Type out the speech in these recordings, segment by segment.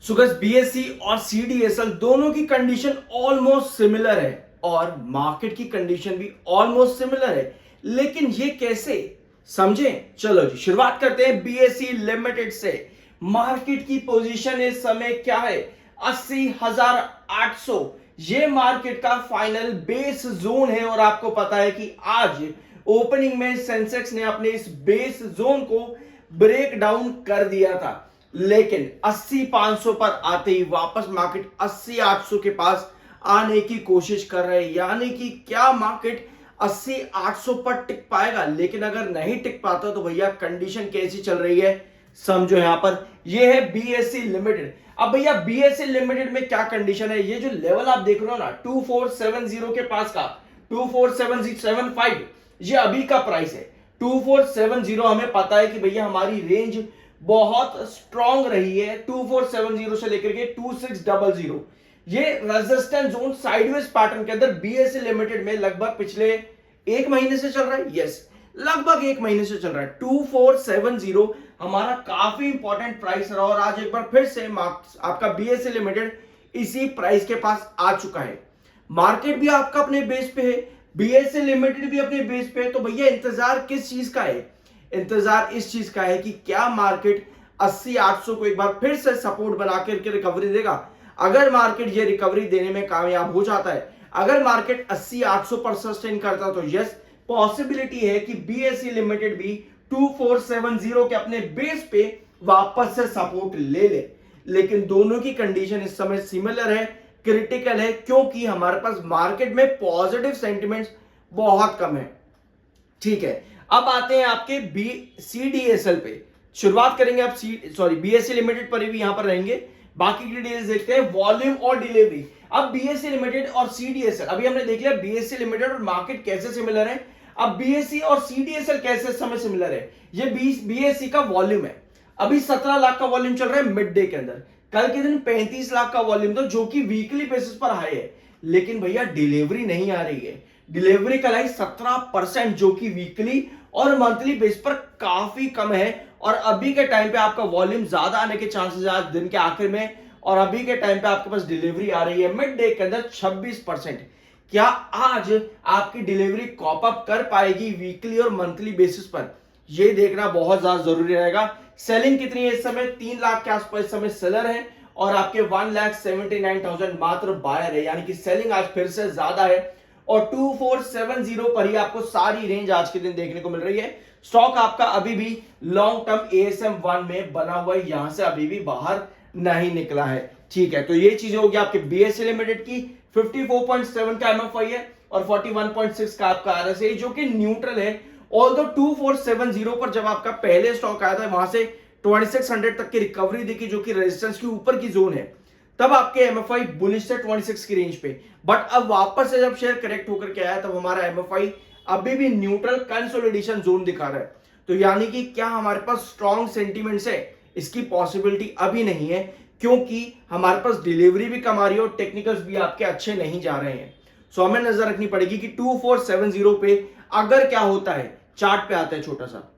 So guys BSc और CDSL दोनों की कंडीशन ऑलमोस्ट सिमिलर है और मार्केट की कंडीशन भी ऑलमोस्ट सिमिलर है, लेकिन ये कैसे समझें। चलो जी शुरुआत करते हैं बीएससी लिमिटेड से। मार्केट की पोजीशन इस समय क्या है? 80,800। ये मार्केट का फाइनल बेस जोन है और आपको पता है कि आज ओपनिंग में सेंसेक्स ने अपने इस बेस जोन को ब्रेक डाउन कर दिया था, लेकिन 80,500 पर आते ही वापस मार्केट 80,800 के पास आने की कोशिश कर रहे हैं। यानी कि क्या मार्केट 80,800 पर टिक पाएगा? लेकिन अगर नहीं टिक पाता तो भैया कंडीशन कैसी चल रही है समझो। यहां पर ये है बीएससी लिमिटेड। अब भैया बीएससी लिमिटेड में क्या कंडीशन है? ये जो लेवल आप देख रहे हो ना 2470 के पास का 247075, ये अभी का प्राइस है 2470। हमें पता है कि भैया हमारी रेंज बहुत स्ट्रॉन्ग रही है 2470 से लेकर के 2600। ये रेजिस्टेंस जोन साइडवेज पैटर्न के अंदर बीएससी लिमिटेड में लगभग पिछले एक महीने से चल रहा है। यस, लगभग एक महीने से चल रहा है। 2470 हमारा काफी इंपॉर्टेंट प्राइस रहा और आज एक बार फिर से आपका बीएससी लिमिटेड इसी प्राइस के पास आ चुका है। मार्केट भी आपका अपने बेस पे है, बीएससी लिमिटेड भी अपने बेस पे है। तो भैया इंतजार किस चीज का है? इंतजार इस चीज का है कि क्या मार्केट 80,800 को एक बार फिर से सपोर्ट बना करके रिकवरी देगा। अगर मार्केट ये रिकवरी देने में कामयाब हो जाता है, अगर मार्केट 80,800 पर सस्टेन करता है, तो यस पॉसिबिलिटी है कि बीएससी लिमिटेड भी 2470 के अपने बेस पे वापस से सपोर्ट ले ले। लेकिन दोनों की कंडीशन इस समय सिमिलर है, क्रिटिकल है, क्योंकि हमारे पास मार्केट में पॉजिटिव सेंटिमेंट्स बहुत कम है। ठीक है, अब आते हैं आपके सीडीएसएल पे। शुरुआत करेंगे आप बीएससी लिमिटेड पर भी यहां पर रहेंगे, बाकी की डिटेल्स देखते हैं, वॉल्यूम और डिलीवरी। अब बीएससी लिमिटेड और सीडीएसएल, अभी हमने देख लिया बीएससी लिमिटेड और मार्केट कैसे सिमिलर है। अब बीएससी और सीडीएसएल कैसे समय सिमिलर है? ये बीएससी का वॉल्यूम है, अभी 17 लाख का वॉल्यूम चल रहा है मिड डे के अंदर। कल के दिन 35 लाख का वॉल्यूम था, जो कि वीकली बेसिस पर हाई है। लेकिन भैया डिलीवरी नहीं आ रही है। डिलीवरी का लाइक 17%, जो कि वीकली और मंथली बेस पर काफी कम है। और अभी के टाइम पे आपका वॉल्यूम ज्यादा आने के चांसेस आज दिन के आखिर में, और अभी के टाइम पे आपके पास डिलीवरी आ रही है मिड डे के अंदर 26%। क्या आज आपकी डिलीवरी कॉप अप कर पाएगी वीकली और मंथली बेसिस पर? यह देखना बहुत ज्यादा जरूरी रहेगा। सेलिंग कितनी है इस समय? 3 लाख के आसपास इस समय सेलर है और आपके 1,79,000 मात्र बायर है, यानी कि सेलिंग आज फिर से ज्यादा है। और 2470 पर ही आपको सारी रेंज आज के दिन देखने को मिल रही है। स्टॉक आपका अभी भी लॉन्ग टर्म एएसएम 1 में बना हुआ है, यहां से अभी भी बाहर नहीं निकला है। ठीक है, तो ये चीजें होगी आपके बीएससी लिमिटेड की। 54.7 का एमएफआई है और 41.6 का आपका आरएसआई, जो कि न्यूट्रल है। ऑल्दो 2470 पर जब आपका पहले स्टॉक आया था, वहां से 2600 तक की रिकवरी देखी, जो कि रेजिस्टेंस के ऊपर की जोन है। तब आपके एमएफआई बुलिश से 26 की रेंज पे, बट अब वापस से जब शेयर करेक्ट होकर के आया, तब हमारा एमएफआई अभी भी न्यूट्रल कंसोलिडेशन जोन दिखा रहा है। तो यानी कि क्या हमारे पास स्ट्रॉन्ग सेंटीमेंट्स है? इसकी पॉसिबिलिटी अभी नहीं है, क्योंकि हमारे पास डिलीवरी भी कम आ रही है और टेक्निकल्स भी आपके अच्छे नहीं जा रहे हैं। सो हमें नजर रखनी पड़ेगी कि 2470 पे अगर क्या होता है। चार्ट पे आता है छोटा सा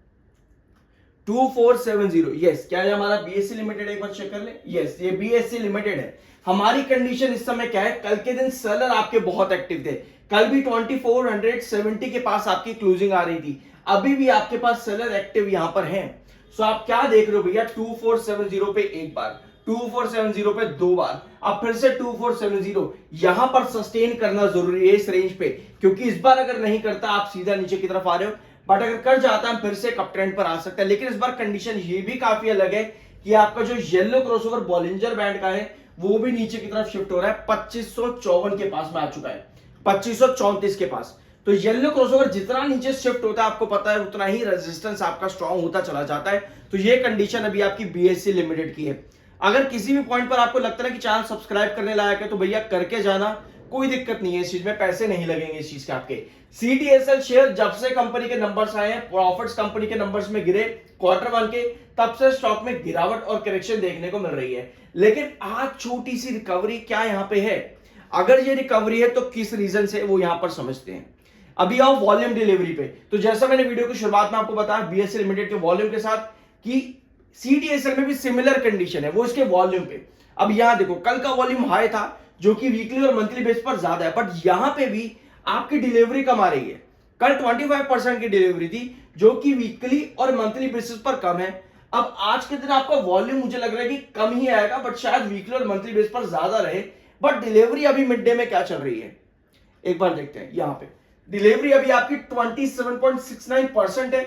2470। यस, क्या है हमारा बीएससी लिमिटेड? एक बार चेक कर ले। यस, ये बीएससी लिमिटेड है। हमारी कंडीशन इस समय क्या है? कल के दिन सेलर आपके बहुत एक्टिव थे। कल भी 2470 के पास आपकी क्लोजिंग आ रही थी। अभी भी आपके पास सेलर एक्टिव यहां पर हैं। सो आप क्या देख रहे हो भैया? 2470 पे एक बार, 2470 पे दो बार, अब फिर से 2470। यहां पर सस्टेन करना जरूरी है इस रेंज पे, क्योंकि इस बार अगर नहीं करता आप सीधा नीचे की तरफ आ रहे हो, बट अगर कर जाता है फिर से कप ट्रेंड पर आ सकता है। लेकिन इस बार कंडीशन ये भी काफी अलग है कि आपका जो येलो क्रॉसओवर बॉलिंजर बैंड का है, वो भी नीचे की तरफ शिफ्ट हो रहा है। 2554 के पास में आ चुका है, 2534 के पास। तो येलो क्रॉसओवर जितना नीचे शिफ्ट होता है, आपको पता है उतना ही रेजिस्टेंस आपका स्ट्रांग होता चला जाता है। तो ये कंडीशन अभी आपकी बीएससी लिमिटेड की है। अगर किसी भी पॉइंट पर आपको लगता है कि चैनल सब्सक्राइब करने लायक है, तो भैया करके जाना, कोई दिक्कत नहीं है इस चीज में, पैसे नहीं लगेंगे इस चीज के आपके। सीडीएसएल शेयर जब से कंपनी के नंबर्स आए हैं, प्रॉफिट्स कंपनी के नंबर्स में गिरे क्वार्टर 1 के, तब से स्टॉक में गिरावट और करेक्शन देखने को मिल रही है। लेकिन आज छोटी सी रिकवरी क्या यहां पे है? अगर ये रिकवरी है तो किस रीजन से, वो यहां पर समझते हैं। अभी आओ वॉल्यूम डिलीवरी पे। तो जैसा मैंने वीडियो की शुरुआत में आपको बताया बीएससी लिमिटेड के वॉल्यूम के साथ, कि सीडीएसएल में भी सिमिलर कंडीशन है, वो इसके वॉल्यूम पे। अब यहां देखो कल का वॉल्यूम हाई था जो कि वीकली और मंथली बेस पर ज्यादा है, बट यहां पे भी आपकी डिलीवरी कम आ रही है। कल 25% की डिलीवरी थी जो कि वीकली और मंथली बेसिस पर कम है। अब आज के दिन आपका वॉल्यूम मुझे लग रहा है कि कम ही आएगा, बट शायद वीकली और मंथली बेस पर ज्यादा रहे। बट डिलीवरी अभी मिड डे में क्या चल रही है एक बार देखते हैं। यहां पे डिलीवरी अभी आपकी 27.69% है।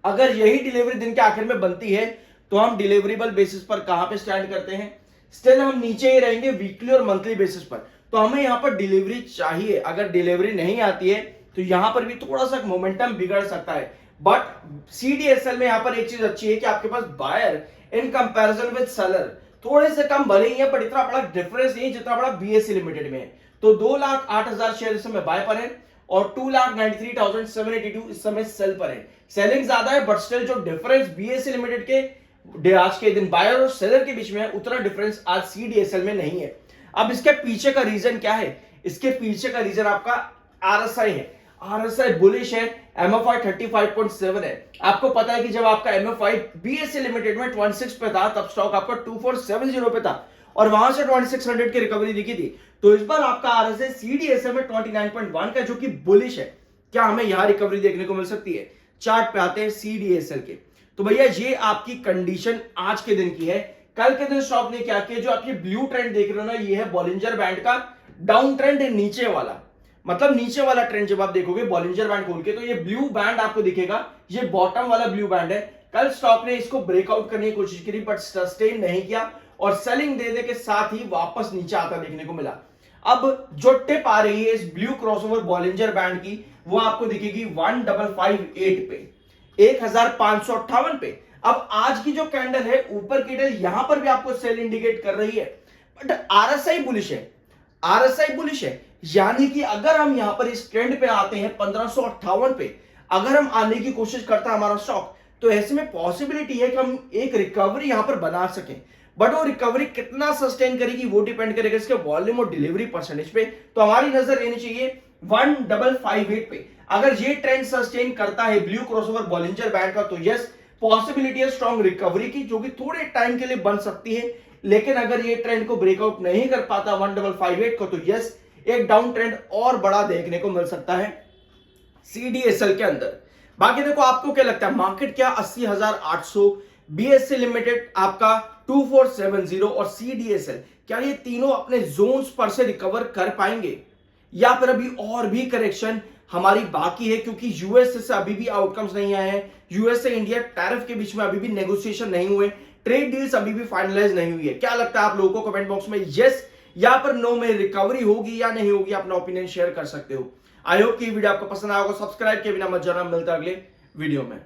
अगर यही डिलीवरी दिन के आखिर में बनती है तो हम डिलीवरेबल बेसिस पर कहां पे स्टैंड करते हैं, स्टिल हम नीचे ही रहेंगे वीकली और मंथली बेसिस पर। तो हमें यहां पर डिलीवरी चाहिए। अगर डिलीवरी नहीं आती है तो यहां पर भी थोड़ा सा मोमेंटम बिगड़ सकता है। बट सीडीएसएल में यहां पर एक चीज अच्छी है कि आपके पास buyer in comparison with seller थोड़े से कम भले ही है, बट इतना बड़ा डिफरेंस नहीं जितना बड़ा बीएससी लिमिटेड में है। तो 2,08,000 शेयर इस समय बाय पर है और 2,93,782 इस समय सेल पर है। सेलिंग ज्यादा है, बट स्टिल जो डिफरेंस बीएससी लिमिटेड के आज के दिन बायर और सेलर के बीच में है उतना डिफरेंस आज सीडीएसएल में नहीं है। अब इसके पीछे का रीजन क्या है? इसके पीछे का रीजन आपका आरएसआई है। आरएसआई बुलिश है, एमएफआई 35.7 है। आपको पता है कि जब आपका एमएफआई बीएससी लिमिटेड में 26 पे था तब स्टॉक आपका 2470 पे था और वहां से 2600 की रिकवरी दिखी थी। तो इस बार आपका आरएसआई सीडीएसएल में 29.1 का जो कि बुलिश है। क्या हमें यहां रिकवरी देखने को मिल सकती है? चार्ट पे आते हैं सीडीएसएल के। तो भैया ये आपकी कंडीशन आज के दिन की है। कल के दिन स्टॉक ने क्या किया, जो आपकी ब्लू ट्रेंड देख रहे हो ना, ये है बॉलिंजर बैंड का डाउन ट्रेंड नीचे वाला। मतलब नीचे वाला ट्रेंड जब आप देखोगे बॉलिंजर बैंड खोल के तो ये ब्लू बैंड आपको दिखेगा, ये बॉटम वाला ब्लू बैंड है। कल स्टॉक ने इसको ब्रेकआउट करने की कोशिश करी बट सस्टेन नहीं किया और सेलिंग दे के साथ ही वापस नीचे आता देखने को मिला। अब जो टिप आ रही है इस ब्लू क्रॉसओवर बॉलिंजर बैंड की वो आपको दिखेगी 1558 पे, 1558 पे। अब आज की जो कैंडल है ऊपर की कैंडल यहां पर भी आपको सेल इंडिकेट कर रही है, बट आरएसआई बुलिश है। आरएसआई बुलिश है यानी कि अगर हम यहां पर इस ट्रेंड पे आते हैं 1558 पे, अगर हम आने की कोशिश करता है हमारा स्टॉक, तो ऐसे में पॉसिबिलिटी है कि हम एक रिकवरी यहां पर बना सकें। बट वो रिकवरी कितना सस्टेन करेगी वो डिपेंड करेगा इसके वॉल्यूम और डिलीवरी परसेंटेज पे। तो हमारी नजर रहनी चाहिए 1558 पे। अगर ये ट्रेंड सस्टेन करता है ब्लू क्रॉसओवर बॉलिंजर बैंड का तो यस पॉसिबिलिटी है स्ट्रॉन्ग रिकवरी की, जो कि थोड़े टाइम के लिए बन सकती है। लेकिन अगर ये ट्रेंड को ब्रेकआउट नहीं कर पाता 1558 को तो यस एक डाउन ट्रेंड और बड़ा देखने को मिल सकता है सीडीएसएल के अंदर। बाकी देखो आपको क्या लगता है मार्केट क्या 80,800, बीएससी लिमिटेड आपका 2470 और सीडीएसएल क्या ये तीनों अपने जोन्स पर से रिकवर कर पाएंगे या फिर अभी और भी करेक्शन हमारी बाकी है? क्योंकि यूएस से अभी भी आउटकम्स नहीं आए हैं, यूएस से इंडिया टैरिफ के बीच में अभी भी नेगोशिएशन नहीं हुए, ट्रेड डील्स अभी भी फाइनलाइज नहीं हुई है। क्या लगता है आप लोगों को? कमेंट बॉक्स में यस या फिर नो में रिकवरी होगी या नहीं होगी अपना ओपिनियन शेयर कर सकते हो। आई होप कि वीडियो आपको पसंद आया होगा। सब्सक्राइब के बिना मत जाना, मिलता है अगले वीडियो में।